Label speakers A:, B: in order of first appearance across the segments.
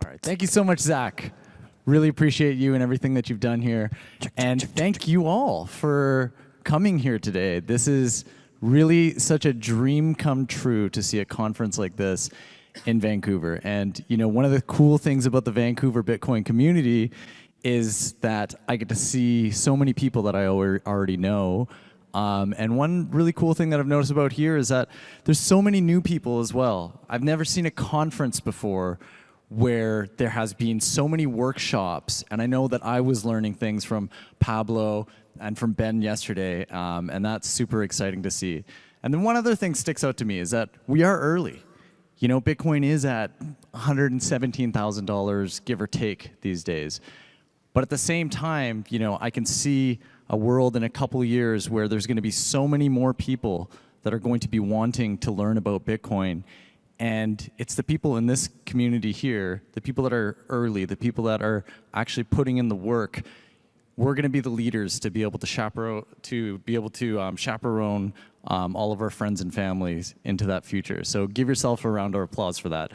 A: All right. Thank you so much, Zach. Really appreciate you and everything that you've done here. And thank you all for coming here today. This is really such a dream come true to see a conference like this in Vancouver. And you know, one of the cool things about the Vancouver Bitcoin community is that I get to see so many people that I already know. And one really cool thing that I've noticed about here is that there's so many new people as well. I've never seen a conference before where there has been so many workshops, and I know that I was learning things from Pablo and from Ben yesterday, and that's super exciting to see. And then one other thing sticks out to me is that we are early. You know, Bitcoin is at $117,000, give or take, these days. But at the same time, you know, I can see a world in a couple of years where there's going to be so many more people that are going to be wanting to learn about Bitcoin. And it's the people in this community here, the people that are early, the people that are actually putting in the work. We're going to be the leaders to be able to chaperone, all of our friends and families into that future. So give yourself a round of applause for that.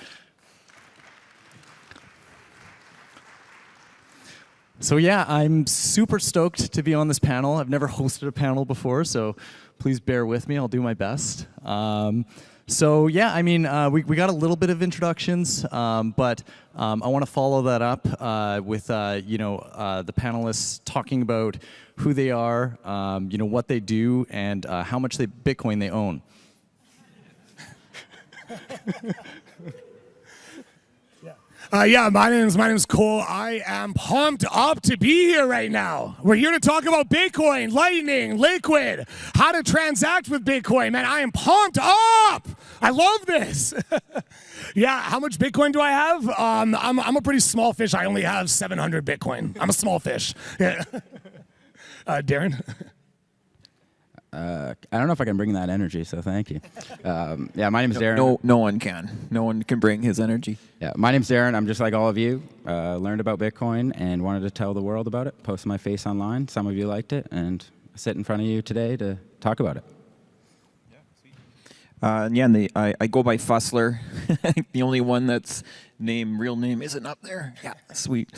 A: So yeah, I'm super stoked to be on this panel. I've never hosted a panel before, so please bear with me. I'll do my best. So yeah, I mean, we got a little bit of introductions, but I want to follow that up with the panelists talking about who they are, what they do, and how much Bitcoin they own.
B: My name's Cole. I am pumped up to be here right now. We're here to talk about Bitcoin, Lightning, Liquid, how to transact with Bitcoin. Man, I am pumped up. I love this. Yeah, how much Bitcoin do I have? I'm a pretty small fish. I only have 700 Bitcoin. I'm a small fish. Yeah. Darren?
C: I don't know if I can bring that energy, so thank you. Yeah, my name is Darren.
D: No one can. No one can bring his energy.
C: Yeah, my name's Darren. I'm just like all of you. Learned about Bitcoin and wanted to tell the world about it. Posted my face online. Some of you liked it, and I sit in front of you today to talk about it.
D: I go by Fustler. The only one that's real name isn't up there. Yeah, sweet.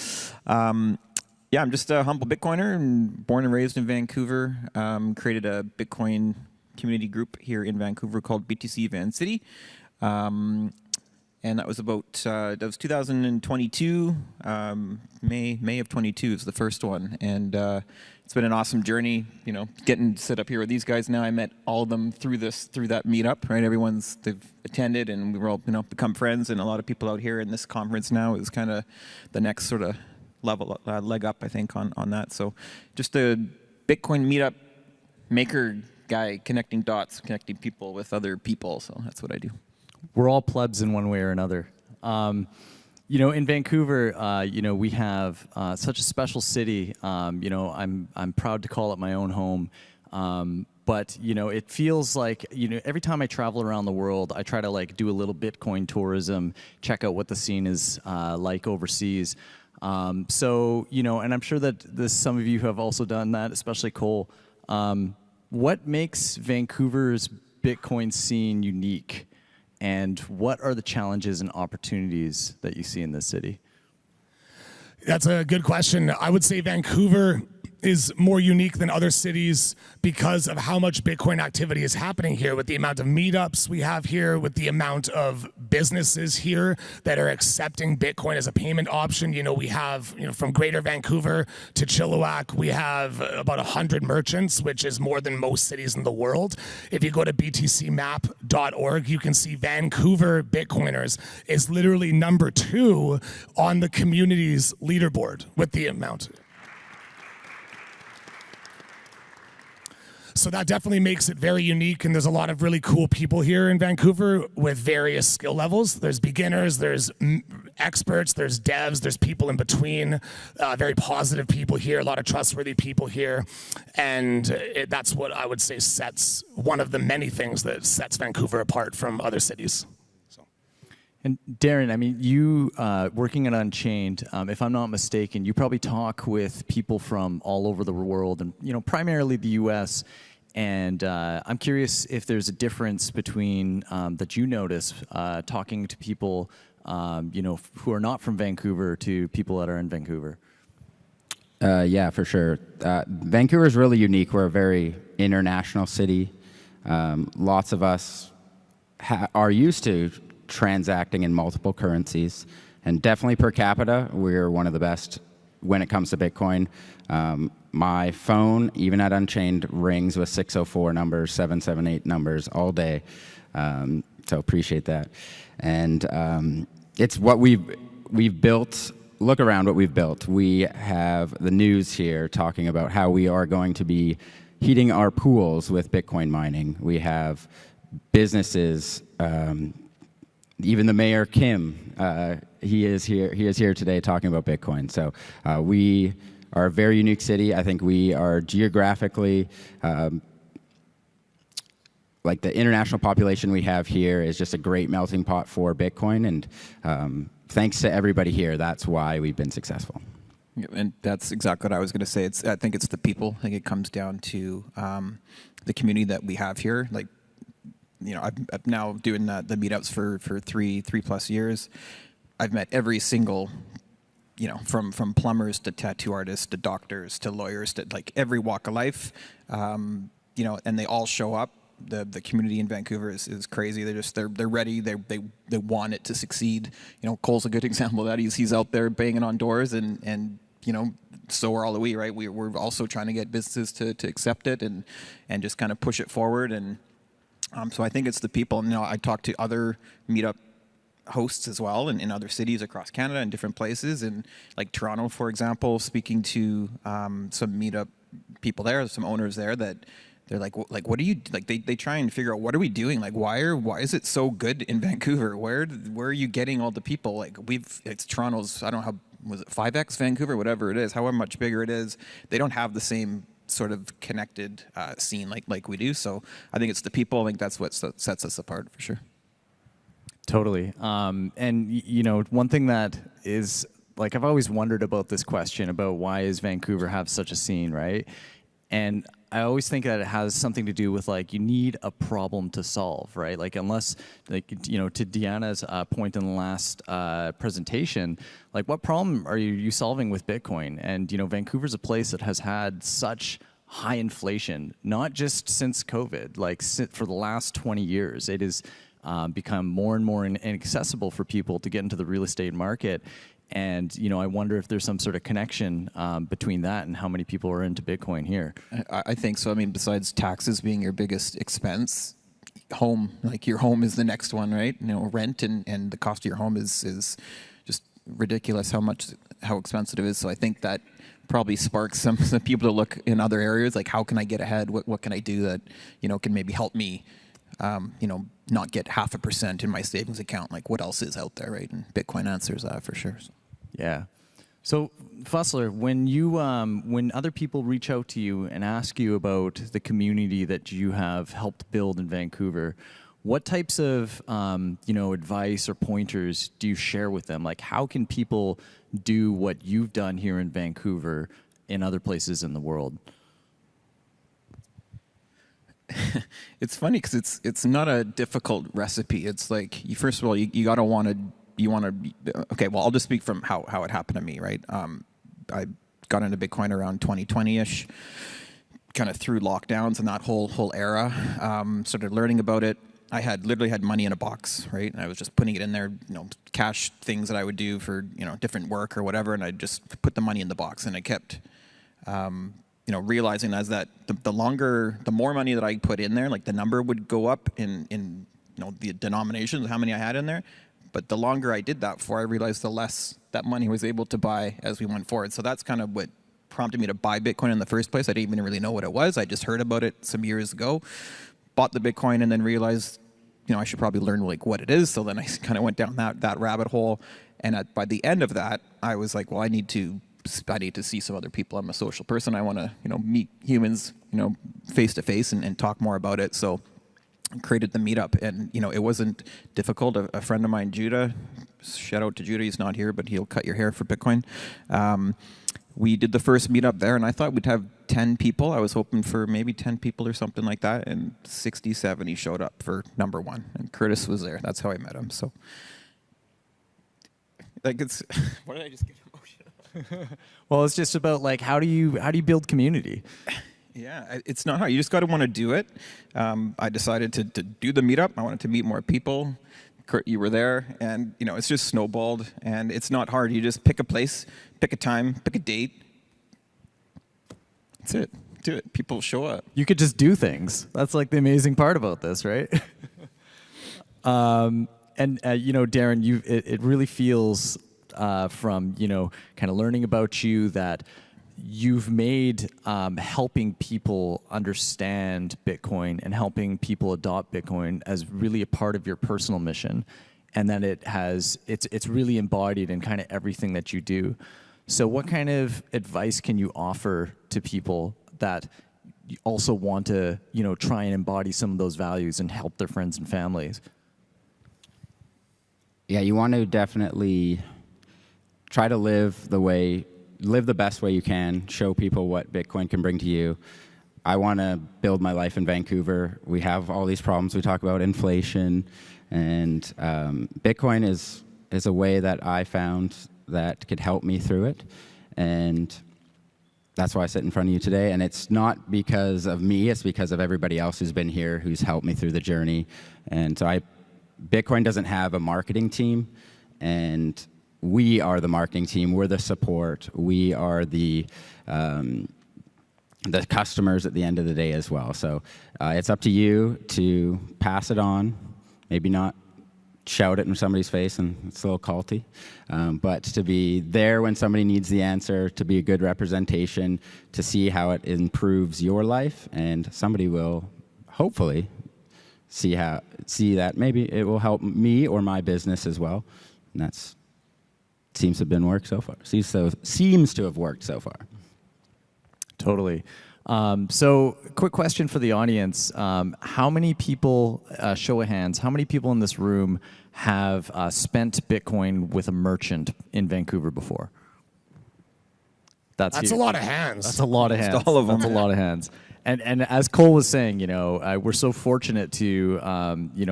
D: Yeah, I'm just a humble Bitcoiner and born and raised in Vancouver. Created a Bitcoin community group here in Vancouver called BTC Van City. And that was about, that was 2022, May of 22 is the first one. And it's been an awesome journey, you know, getting to sit up here with these guys now. I met all of them through that meetup, right? They've attended and we were all, become friends, and a lot of people out here in this conference now is kind of the next sort of leg up, I think, on that. So just a Bitcoin meetup maker guy, connecting dots, connecting people with other people. So that's what I do.
A: We're all plebs in one way or another. In Vancouver, we have such a special city. I'm proud to call it my own home. But it feels like every time I travel around the world, I try to do a little Bitcoin tourism, check out what the scene is like overseas. And I'm sure that some of you have also done that, especially Cole. What makes Vancouver's Bitcoin scene unique? And what are the challenges and opportunities that you see in this city?
B: That's a good question. I would say Vancouver is more unique than other cities because of how much Bitcoin activity is happening here, with the amount of meetups we have here, with the amount of businesses here that are accepting Bitcoin as a payment option. We have, from Greater Vancouver to Chilliwack, we have about 100 merchants, which is more than most cities in the world. If you go to btcmap.org, you can see Vancouver Bitcoiners is literally number 2 on the community's leaderboard with the amount. So that definitely makes it very unique, and there's a lot of really cool people here in Vancouver with various skill levels. There's beginners, there's experts, there's devs, there's people in between, very positive people here, a lot of trustworthy people here, and that's what I would say sets one of the many things that sets Vancouver apart from other cities.
A: And Darren, I mean, you working at Unchained, if I'm not mistaken, you probably talk with people from all over the world, and primarily the U.S. And I'm curious if there's a difference between that you notice talking to people who are not from Vancouver to people that are in Vancouver?
C: Yeah, for sure. Vancouver is really unique. We're a very international city. Lots of us are used to transacting in multiple currencies, and definitely per capita, we're one of the best when it comes to Bitcoin. My phone, even at Unchained, rings with 604 numbers, 778 numbers all day. So appreciate that. And it's what we've built. Look around what we've built. We have the news here talking about how we are going to be heating our pools with Bitcoin mining. We have businesses, even the mayor, Kim, he is here today talking about Bitcoin. So we are a very unique city. I think we are geographically, like the international population we have here is just a great melting pot for Bitcoin. And thanks to everybody here, that's why we've been successful.
D: And that's exactly what I was going to say. I think it's the people. I think it comes down to the community that we have here. Like, I'm now doing the meetups for 3+ years. I've met every single, from plumbers to tattoo artists to doctors to lawyers to like every walk of life, and they all show up. The community in Vancouver is crazy. They're ready. They want it to succeed. Cole's a good example of that. He's out there banging on doors and so are all we, right? We're also trying to get businesses to accept it and just kind of push it forward. And so I think it's the people. And I talk to other meetup hosts as well in other cities across Canada and different places. And like Toronto, for example, speaking to some meetup people there, some owners there that they're like, what do you like? They try and figure out what are we doing? Like, why is it so good in Vancouver? Where are you getting all the people? Like it's Toronto's. I don't know how was it 5x Vancouver, whatever it is, however much bigger it is. They don't have the same sort of connected scene like we do. So I think it's the people. I think that's what sets us apart for sure.
A: Totally. And one thing that is like I've always wondered about this question about why is Vancouver have such a scene, right? And I always think that it has something to do with like you need a problem to solve, right? Like unless, like to Deanna's point in the last presentation, like what problem are you solving with Bitcoin? And Vancouver's a place that has had such high inflation, not just since COVID, like for the last 20 years. It has become more and more inaccessible for people to get into the real estate market. And I wonder if there's some sort of connection between that and how many people are into Bitcoin here.
D: I think so. I mean, besides taxes being your biggest expense, your home is the next one, right? Rent and the cost of your home is just ridiculous how expensive it is. So I think that probably sparks some people to look in other areas, like how can I get ahead? What can I do that can maybe help me? Not get 0.5% in my savings account. Like what else is out there, right? And Bitcoin answers that for sure. So.
A: Yeah. So Fustler, when other people reach out to you and ask you about the community that you have helped build in Vancouver, what types of advice or pointers do you share with them? Like how can people do what you've done here in Vancouver in other places in the world?
D: It's funny because it's not a difficult recipe. It's like first of all you gotta want to. Okay, well I'll just speak from how it happened to me, right? I got into Bitcoin around 2020-ish, kind of through lockdowns and that whole era. Started learning about it. I literally had money in a box, right? And I was just putting it in there, cash things that I would do for different work or whatever, and I just put the money in the box, and I kept. Realizing as that the more money that I put in there, like the number would go up in the denominations, how many I had in there. But the longer I did that for, I realized the less that money was able to buy as we went forward. So that's kind of what prompted me to buy Bitcoin in the first place. I didn't even really know what it was. I just heard about it some years ago, bought the Bitcoin, and then realized, I should probably learn like what it is. So then I kind of went down that rabbit hole. And by the end of that, I was like, well, I need to see some other people. I'm a social person. I want to, meet humans, face to face and talk more about it. So I created the meetup, and, it wasn't difficult. A friend of mine, Judah, shout out to Judah. He's not here, but he'll cut your hair for Bitcoin. We did the first meetup there, and I thought we'd have 10 people. I was hoping for maybe 10 people or something like that, and 60, 70 showed up for number one. And Kurtis was there. That's how I met him. So. Like it's, what did I just get emotional?
A: Well, it's just about like how do you build community?
D: Yeah, it's not hard. You just got to want to do it. I decided to do the meetup. I wanted to meet more people. Kurt, you were there, and it's just snowballed, and it's not hard. You just pick a place, pick a time, pick a date. That's it. Do it. People show up.
A: You could just do things. That's like the amazing part about this, right? And Darren, it really feels from kind of learning about you that you've made helping people understand Bitcoin and helping people adopt Bitcoin as really a part of your personal mission, and that it's really embodied in kind of everything that you do. So what kind of advice can you offer to people that also want to try and embody some of those values and help their friends and families?
C: Yeah, you want to definitely try to live the best way you can, show people what Bitcoin can bring to you. I want to build my life in Vancouver. We have all these problems we talk about, inflation, and Bitcoin is a way that I found that could help me through it. And that's why I sit in front of you today. And it's not because of me, it's because of everybody else who's been here, who's helped me through the journey. And so Bitcoin doesn't have a marketing team, and we are the marketing team. We're the support. We are the customers at the end of the day as well. So it's up to you to pass it on. Maybe not shout it in somebody's face, and it's a little culty, but to be there when somebody needs the answer, to be a good representation, to see how it improves your life, and somebody will hopefully see that maybe it will help me or my business as well. And that's seems to have been worked so far. Seems to have worked so far.
A: Totally. So, quick question for the audience: how many people, show of hands, how many people in this room have spent Bitcoin with a merchant in Vancouver before? That's
B: a lot of hands.
A: That's a lot of hands.
D: All of them.
A: That's a lot of hands. And as Cole was saying, we're so fortunate to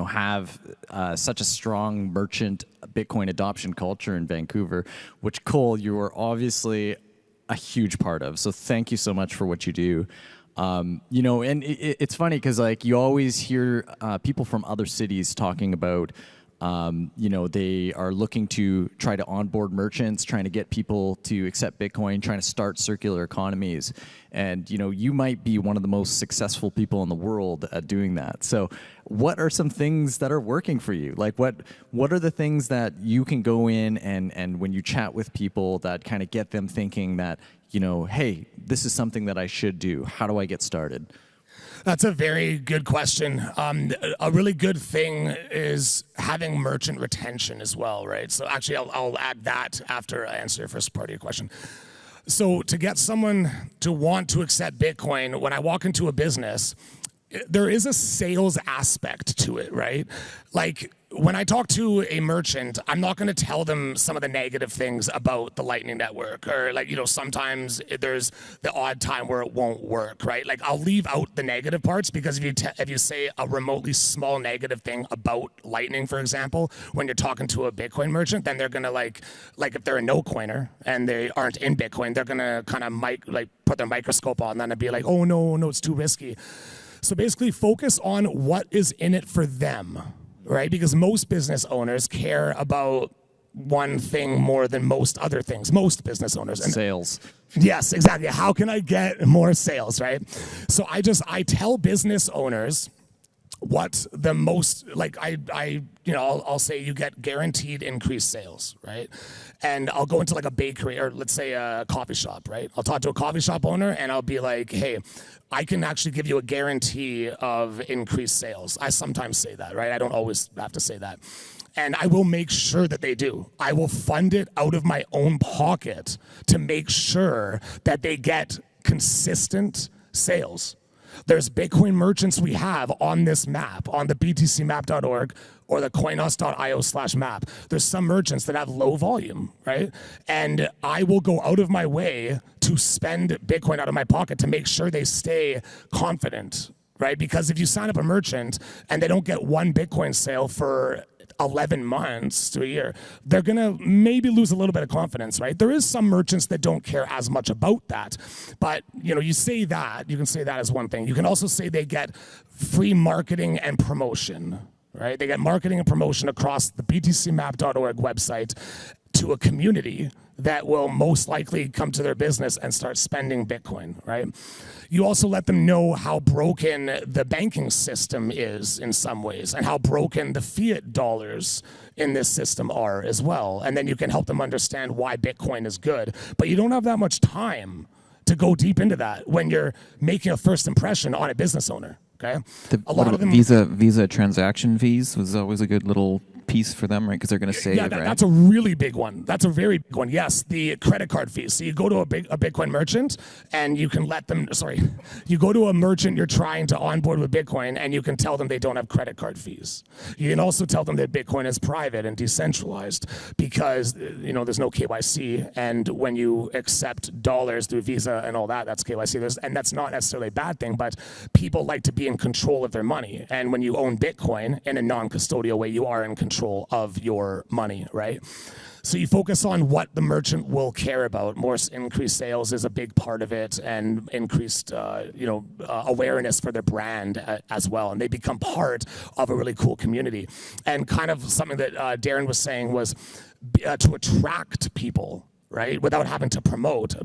A: have such a strong merchant Bitcoin adoption culture in Vancouver, which, Cole, you are obviously a huge part of. So thank you so much for what you do. And it's funny because you always hear people from other cities talking about they are looking to try to onboard merchants, trying to get people to accept Bitcoin, trying to start circular economies. And, you might be one of the most successful people in the world at doing that. So what are some things that are working for you? Like what are the things that you can go in and when you chat with people that kind of get them thinking that, hey, this is something that I should do. How do I get started?
B: That's a very good question. A really good thing is having merchant retention as well, right? So actually, I'll add that after I answer your first part of your question. So to get someone to want to accept Bitcoin, when I walk into a business, there is a sales aspect to it, right? Like when I talk to a merchant, I'm not going to tell them some of the negative things about the Lightning Network, or sometimes there's the odd time where it won't work, right? Like I'll leave out the negative parts, because if you say a remotely small negative thing about Lightning, for example, when you're talking to a Bitcoin merchant, then they're going to like if they're a no coiner and they aren't in Bitcoin, they're going to kind of put their microscope on that and be like, oh no, it's too risky. So basically focus on what is in it for them, right? Because most business owners care about one thing more than most other things. Most business owners. And
A: sales.
B: Yes, exactly. How can I get more sales, right? So I tell business owners what the most, I'll say you get guaranteed increased sales, right? And I'll go into a bakery, or let's say a coffee shop, right? I'll talk to a coffee shop owner and I'll be like, hey, I can actually give you a guarantee of increased sales. I sometimes say that, right? I don't always have to say that. And I will make sure that they do. I will fund it out of my own pocket to make sure that they get consistent sales. There's Bitcoin merchants we have on this map, on the btcmap.org or the coinos.io/map. There's some merchants that have low volume, right? And I will go out of my way to spend Bitcoin out of my pocket to make sure they stay confident, right? Because if you sign up a merchant and they don't get one Bitcoin sale for 11 months to a year, they're going to maybe lose a little bit of confidence, right? There is some merchants that don't care as much about that. But, you say that, you can say that as one thing. You can also say they get free marketing and promotion, right? They get marketing and promotion across the btcmap.org website to a community that will most likely come to their business and start spending Bitcoin, right? You also let them know how broken the banking system is in some ways and how broken the fiat dollars in this system are as well. And then you can help them understand why Bitcoin is good. But you don't have that much time to go deep into that when you're making a first impression on a business owner, okay?
D: A lot of them, Visa transaction fees was always a good little piece for them, right? Because they're going to save, right?
B: That's a really big one. That's a very big one. Yes, the credit card fees. So you go to a Bitcoin merchant and you can let them, you go to a merchant you're trying to onboard with Bitcoin and you can tell them they don't have credit card fees. You can also tell them that Bitcoin is private and decentralized because, there's no KYC. And when you accept dollars through Visa and all that, that's KYC. And that's not necessarily a bad thing, but people like to be in control of their money. And when you own Bitcoin in a non-custodial way, you are in control of your money, right? So you focus on what the merchant will care about. More increased sales is a big part of it, and increased, awareness for their brand as well. And they become part of a really cool community. And kind of something that Darren was saying was to attract people, right? Without having to promote.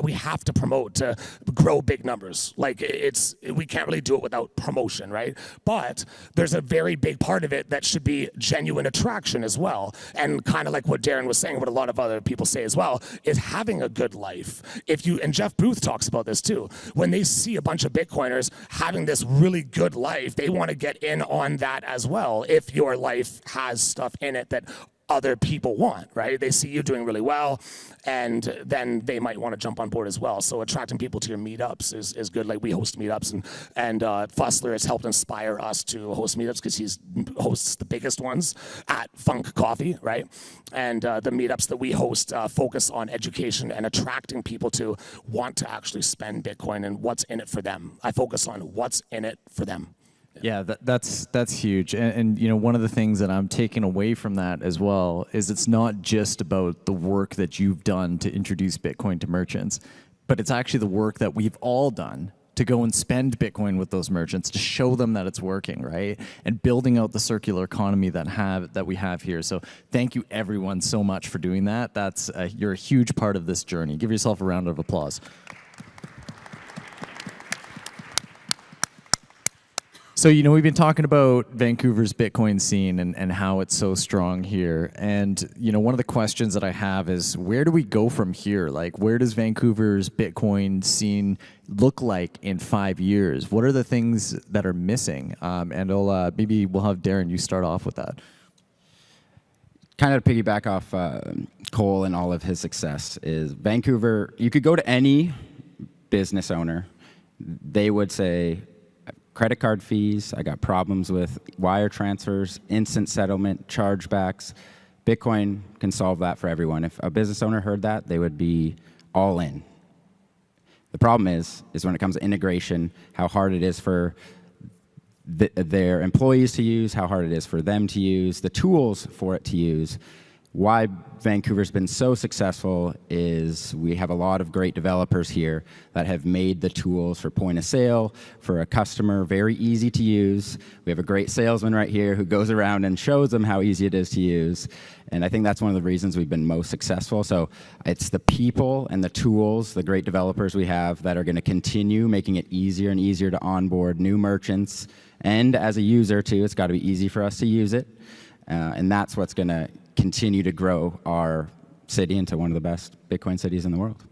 B: We have to promote to grow big numbers. We can't really do it without promotion, right? But there's a very big part of it that should be genuine attraction as well. And kind of like what Darren was saying, what a lot of other people say as well, is having a good life. And Jeff Booth talks about this too. When they see a bunch of Bitcoiners having this really good life, they want to get in on that as well. If your life has stuff in it that other people want, right? They see you doing really well, and then they might want to jump on board as well. So attracting people to your meetups is good. Like we host meetups, and Fustler has helped inspire us to host meetups because he hosts the biggest ones at Funk Coffee, right? And the meetups that we host focus on education and attracting people to want to actually spend Bitcoin and what's in it for them. I focus on what's in it for them.
A: Yeah, that's huge. And one of the things that I'm taking away from that as well is it's not just about the work that you've done to introduce Bitcoin to merchants, but it's actually the work that we've all done to go and spend Bitcoin with those merchants to show them that it's working, right? And building out the circular economy that we have here. So thank you everyone so much for doing that. You're a huge part of this journey. Give yourself a round of applause. So, we've been talking about Vancouver's Bitcoin scene and how it's so strong here. And, one of the questions that I have is, where do we go from here? Like, where does Vancouver's Bitcoin scene look like in 5 years? What are the things that are missing? And maybe we'll have Darren, you start off with that.
C: Kind of to piggyback off Cole and all of his success is Vancouver, you could go to any business owner, they would say, credit card fees, I got problems with wire transfers, instant settlement, chargebacks. Bitcoin can solve that for everyone. If a business owner heard that, they would be all in. The problem is when it comes to integration, how hard it is for their employees to use, how hard it is for them to use, the tools for it to use. Why Vancouver's been so successful is we have a lot of great developers here that have made the tools for point of sale, for a customer, very easy to use. We have a great salesman right here who goes around and shows them how easy it is to use. And I think that's one of the reasons we've been most successful. So it's the people and the tools, the great developers we have that are going to continue making it easier and easier to onboard new merchants. And as a user too, it's got to be easy for us to use it. And that's what's going to continue to grow our city into one of the best Bitcoin cities in the world.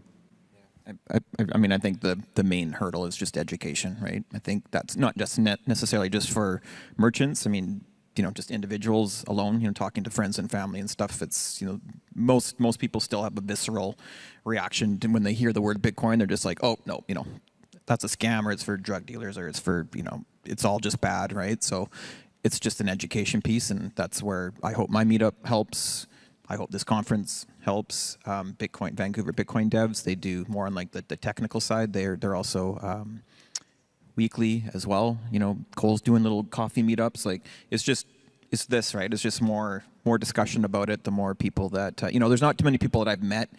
D: I think the main hurdle is just education, right? I think that's not just necessarily just for merchants. I mean, just individuals alone, talking to friends and family and stuff. It's, most people still have a visceral reaction to when they hear the word Bitcoin. They're just like, oh, no, that's a scam, or it's for drug dealers, or it's for, it's all just bad, right? So it's just an education piece, and that's where I hope my meetup helps. I hope this conference helps. Vancouver Bitcoin devs, they do more on like the technical side. They're also weekly as well. Cole's doing little coffee meetups. Like, it's just is this, right? It's just more discussion about it. The more people that there's not too many people that I've met,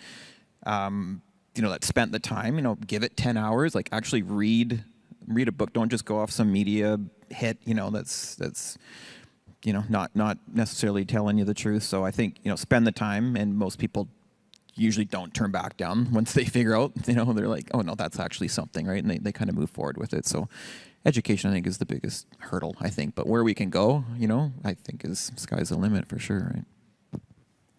D: that spent the time. Give it 10 hours. Like actually read a book. Don't just go off some media hit. That's not necessarily telling you the truth. So I think spend the time, and most people usually don't turn back down once they figure out. They're like, oh no, that's actually something, right? And they kind of move forward with it. So education, I think, is the biggest hurdle, I think. But where we can go, I think is sky's the limit for sure, right?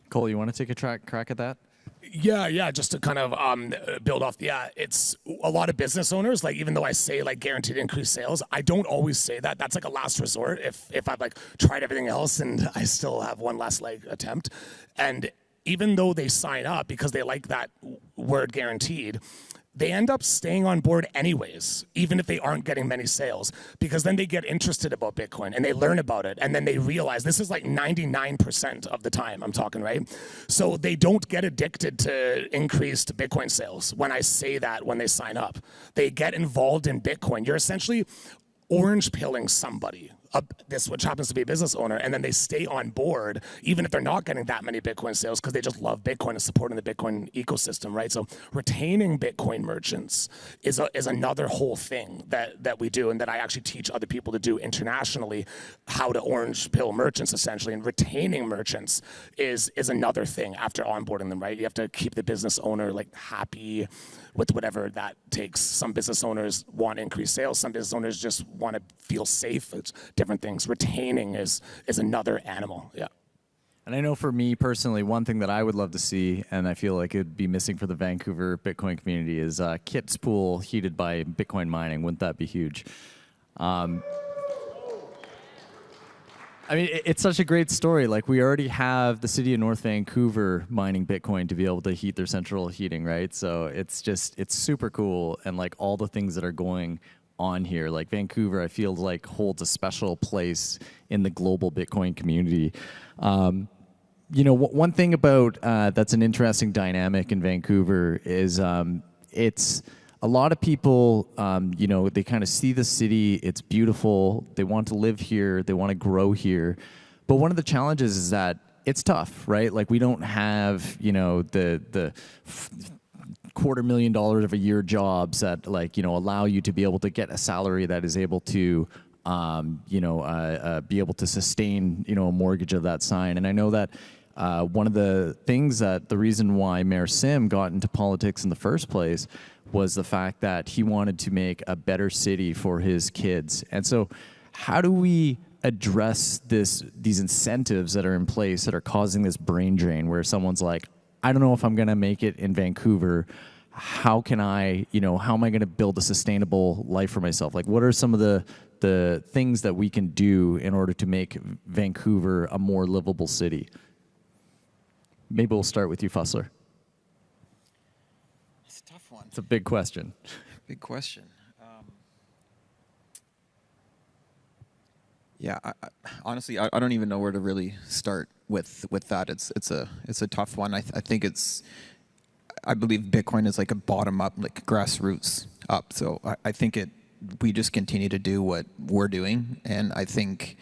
A: Cole, you want to take a crack at that?
B: Yeah. Just to kind of build off. Yeah, it's a lot of business owners. Like, even though I say like guaranteed increased sales, I don't always say that. That's like a last resort. If I've like tried everything else and I still have one last attempt, and even though they sign up because they like that word guaranteed, they end up staying on board anyways, even if they aren't getting many sales, because then they get interested about Bitcoin and they learn about it. And then they realize this is like 99% of the time I'm talking, right? So they don't get addicted to increased Bitcoin sales when I say that when they sign up. They get involved in Bitcoin. You're essentially orange pilling somebody. This which happens to be a business owner, and then they stay on board even if they're not getting that many Bitcoin sales because they just love Bitcoin and supporting the Bitcoin ecosystem, right? So retaining Bitcoin merchants is another whole thing that we do, and that I actually teach other people to do internationally, how to orange pill merchants essentially. And retaining merchants is another thing after onboarding them, right? You have to keep the business owner like happy with whatever that takes. Some business owners want increased sales. Some business owners just want to feel safe. It's different things. Retaining is another animal. Yeah.
A: And I know for me personally, one thing that I would love to see, and I feel like it'd be missing for the Vancouver Bitcoin community, is Kit's pool heated by Bitcoin mining. Wouldn't that be huge? I mean, it's such a great story. Like, we already have the city of North Vancouver mining Bitcoin to be able to heat their central heating, right? So it's super cool. And like all the things that are going on here, like Vancouver, I feel like holds a special place in the global Bitcoin community. One thing about that's an interesting dynamic in Vancouver is it's a lot of people, they kind of see the city, it's beautiful, they want to live here, they want to grow here. But one of the challenges is that it's tough, right? Like, we don't have, the $250,000 of a year jobs that allow you to be able to get a salary that is able to, be able to sustain, a mortgage of that sign. And I know that one of the things that the reason why Mayor Sim got into politics in the first place was the fact that he wanted to make a better city for his kids. And so how do we address these incentives that are in place that are causing this brain drain where someone's like, I don't know if I'm going to make it in Vancouver. How can I, how am I going to build a sustainable life for myself? Like, what are some of the things that we can do in order to make Vancouver a more livable city? Maybe we'll start with you, Fustler.
D: It's a tough one.
A: It's a big question.
D: Big question. Yeah, honestly, I don't even know where to really start with that. It's a tough one. I think I believe Bitcoin is like a bottom up, like grassroots up. So I think we just continue to do what we're doing, and I think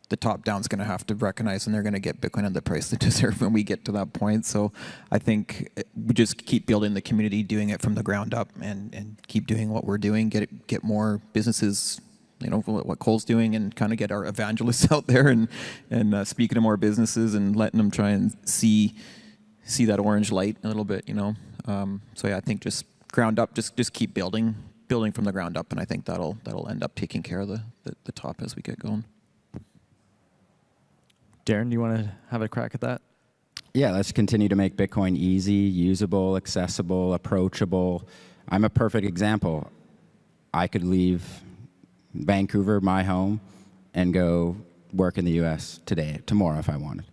D: the top down's going to have to recognize, and they're going to get Bitcoin at the price they deserve when we get to that point. So I think we just keep building the community, doing it from the ground up, and keep doing what we're doing. Get more businesses, what Cole's doing, and kind of get our evangelists out there and speaking to more businesses and letting them try and see that orange light a little bit. So yeah, I think just ground up, just keep building from the ground up, and I think that'll end up taking care of the top as we get going.
A: Darren, do you want to have a crack at that?
C: Yeah, let's continue to make Bitcoin easy, usable, accessible, approachable. I'm a perfect example. I could leave Vancouver, my home, and go work in the U.S. tomorrow if I wanted.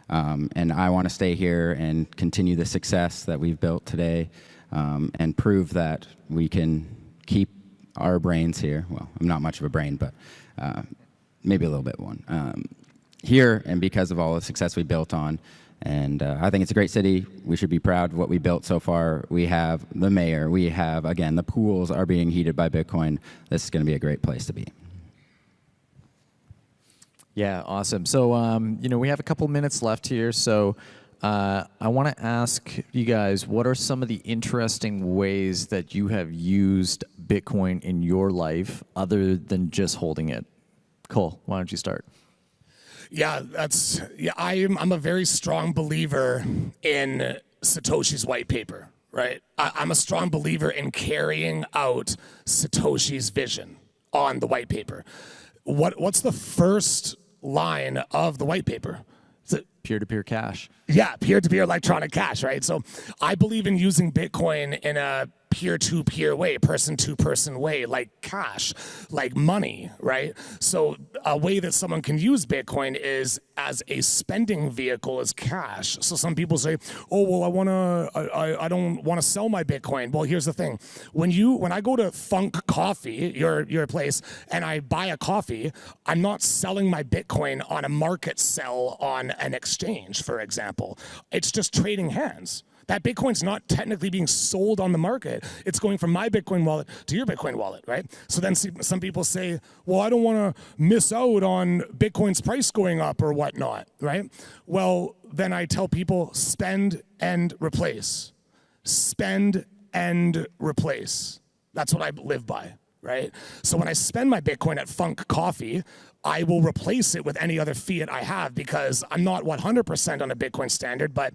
C: And I want to stay here and continue the success that we've built today, and prove that we can keep our brains here. Well, I'm not much of a brain, but maybe a little bit one. Here, and because of all the success we built on. And I think it's a great city. We should be proud of what we built so far. We have the mayor. We have, again, the pools are being heated by Bitcoin. This is going to be a great place to be.
A: Yeah, awesome. So, we have a couple minutes left here. So, I want to ask you guys, what are some of the interesting ways that you have used Bitcoin in your life other than just holding it? Cole, why don't you start?
B: Yeah, I'm a very strong believer in Satoshi's white paper, right? I'm a strong believer in carrying out Satoshi's vision on the white paper. What's the first line of the white paper?
A: Peer-to-peer cash.
B: Yeah, peer-to-peer electronic cash, right? So I believe in using Bitcoin in a peer-to-peer way, person-to-person way, like cash, like money, right? So a way that someone can use Bitcoin is as a spending vehicle as cash. So some people say, oh, well, I don't want to sell my Bitcoin. Well, here's the thing. When I go to Funk Coffee, your place, and I buy a coffee, I'm not selling my Bitcoin on a market sell on an exchange, for example. It's just trading hands. That Bitcoin's not technically being sold on the market. It's going from my Bitcoin wallet to your Bitcoin wallet, right? So then some people say, well, I don't want to miss out on Bitcoin's price going up or whatnot, right? Well, then I tell people spend and replace. Spend and replace. That's what I live by, right? So when I spend my Bitcoin at Funk Coffee, I will replace it with any other fiat I have because I'm not 100% on a Bitcoin standard, but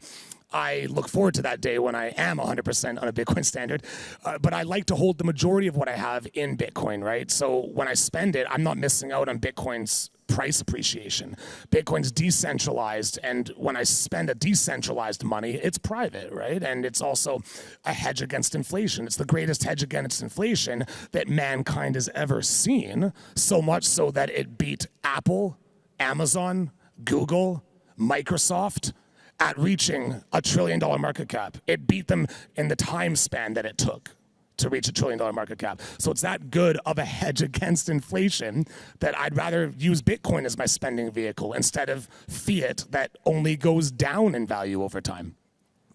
B: I look forward to that day when I am 100% on a Bitcoin standard. But I like to hold the majority of what I have in Bitcoin, right? So when I spend it, I'm not missing out on Bitcoin's price appreciation. Bitcoin's decentralized, and when I spend a decentralized money, it's private, right? And it's also a hedge against inflation. It's the greatest hedge against inflation that mankind has ever seen, so much so that it beat Apple, Amazon, Google, Microsoft, at reaching $1 trillion market cap. It beat them in the time span that it took to reach $1 trillion market cap. So it's that good of a hedge against inflation that I'd rather use Bitcoin as my spending vehicle instead of fiat that only goes down in value over time.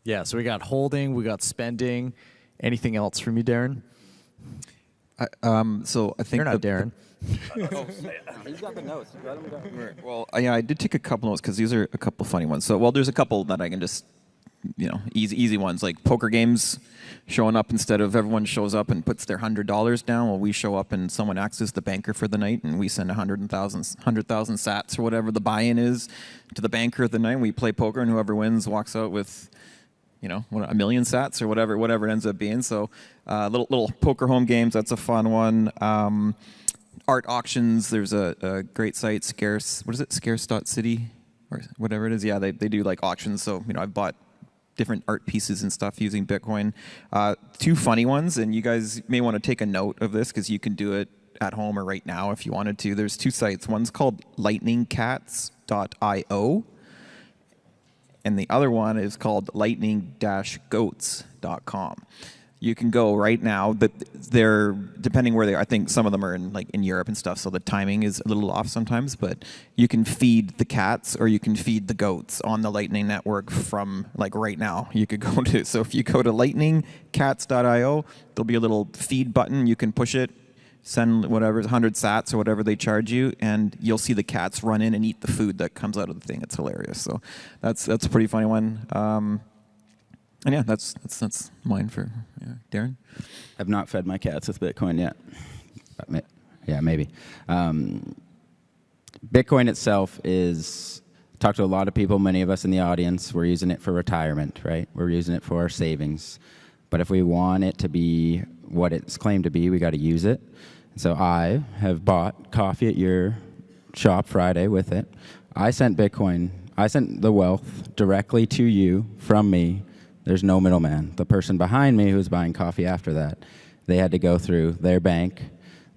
A: Yeah, so we got holding, we got spending. Anything else from you, Darren?
D: So I think
A: You're not Darren.
C: He's got the notes. Let him go.
D: Well, yeah, I did take a couple notes because these are a couple funny ones. So, well, there's a couple that I can just, easy ones like poker games, showing up instead of everyone shows up and puts their $100 down. Well, we show up and someone acts as the banker for the night, and we send 100,000 sats or whatever the buy-in is to the banker of the night. We play poker, and whoever wins walks out with, 1 million sats or whatever it ends up being. So, little poker home games. That's a fun one. Art auctions. There's a great site, scarce.city or whatever it is. Yeah, they do like auctions. So, I've bought different art pieces and stuff using Bitcoin. Two funny ones, and you guys may want to take a note of this because you can do it at home or right now if you wanted to. There's two sites. One's called lightningcats.io, and the other one is called lightning-goats.com. You can go right now, but they're, depending where they are, I think some of them are in Europe and stuff, so the timing is a little off sometimes, but you can feed the cats or you can feed the goats on the Lightning Network from right now. You could go to, so if you go to lightningcats.io, there'll be a little feed button. You can push it, send whatever, 100 sats or whatever they charge you, and you'll see the cats run in and eat the food that comes out of the thing. It's hilarious. So that's a pretty funny one. And yeah, that's mine for Darren.
C: I've not fed my cats with Bitcoin yet. Yeah, maybe. Bitcoin itself is, talked to a lot of people, many of us in the audience, we're using it for retirement, right? We're using it for our savings. But if we want it to be what it's claimed to be, we got to use it. So I have bought coffee at your shop Friday with it. I sent Bitcoin, I sent the wealth directly to you from me. There's no middleman. The person behind me who's buying coffee after that, they had to go through their bank,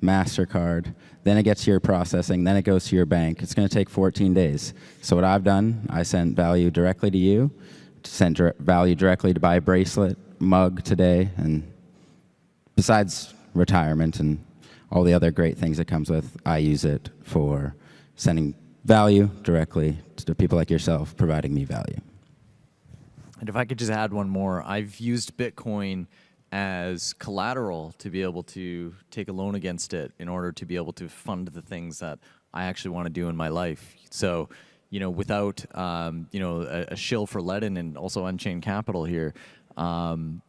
C: MasterCard, then it gets to your processing, then it goes to your bank. It's going to take 14 days. So what I've done, I sent value directly to you, sent value directly to buy a bracelet, mug today, and besides retirement and all the other great things it comes with, I use it for sending value directly to people like yourself, providing me value.
A: And if I could just add one more, I've used Bitcoin as collateral to be able to take a loan against it in order to be able to fund the things that I actually want to do in my life. So, without, a shill for Ledin and also Unchained Capital here,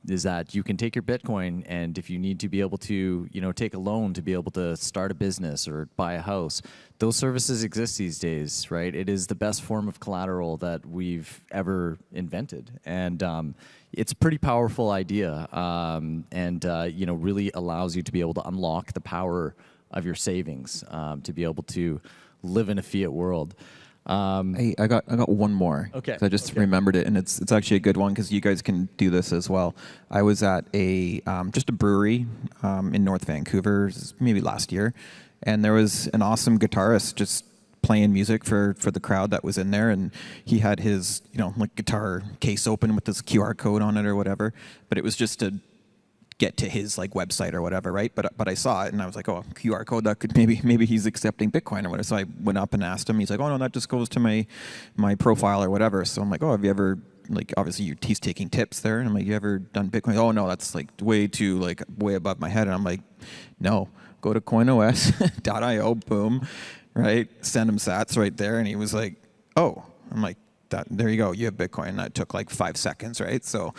A: is that you can take your Bitcoin, and if you need to be able to, take a loan to be able to start a business or buy a house, those services exist these days, right? It is the best form of collateral that we've ever invented. And it's a pretty powerful idea, and really allows you to be able to unlock the power of your savings, to be able to live in a fiat world.
D: Hey, I got one more.
A: Okay.
D: 'Cause I just remembered it, and it's actually a good one because you guys can do this as well. I was at just a brewery in North Vancouver, maybe last year, and there was an awesome guitarist just playing music for the crowd that was in there, and he had his guitar case open with this QR code on it or whatever, but it was just to get to his website or whatever, right? But I saw it and I was like, oh, QR code, that could maybe he's accepting Bitcoin or whatever. So I went up and asked him. He's like, oh no, that just goes to my profile or whatever. So I'm like, oh, have you ever obviously he's taking tips there, and I'm like, you ever done Bitcoin? Oh no, that's way above my head. And I'm like, no, go to coinos.io, boom, right? Send him sats right there, and he was like, oh, I'm like, there you go, you have Bitcoin. That took 5 seconds, right? So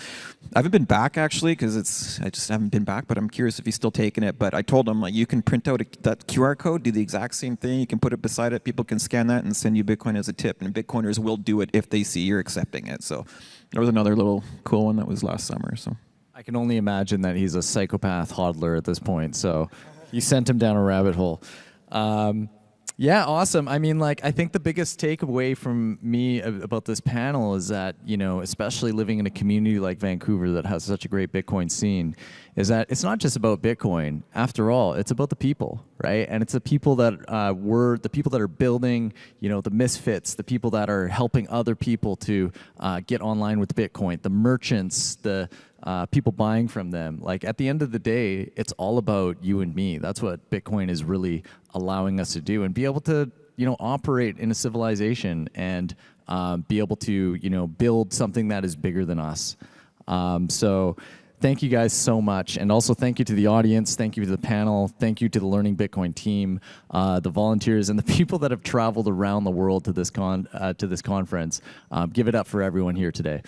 D: I haven't been back actually because I just haven't been back, but I'm curious if he's still taking it. But I told him you can print out that QR code, do the exact same thing. You can put it beside it. People can scan that and send you Bitcoin as a tip. And Bitcoiners will do it if they see you're accepting it. So there was another little cool one that was last summer. So
A: I can only imagine that he's a psychopath hodler at this point. So you sent him down a rabbit hole. Yeah, awesome. I mean, I think the biggest takeaway from me about this panel is that, especially living in a community like Vancouver that has such a great Bitcoin scene, is that it's not just about Bitcoin. After all, it's about the people, right? And it's the people that the people that are building, the misfits, the people that are helping other people to get online with Bitcoin, the merchants, the people buying from them. At the end of the day, it's all about you and me. That's what Bitcoin is really allowing us to do, and be able to, operate in a civilization and be able to, build something that is bigger than us. So thank you guys so much. And also thank you to the audience. Thank you to the panel. Thank you to the Learning Bitcoin team, the volunteers, and the people that have traveled around the world to this conference. Give it up for everyone here today.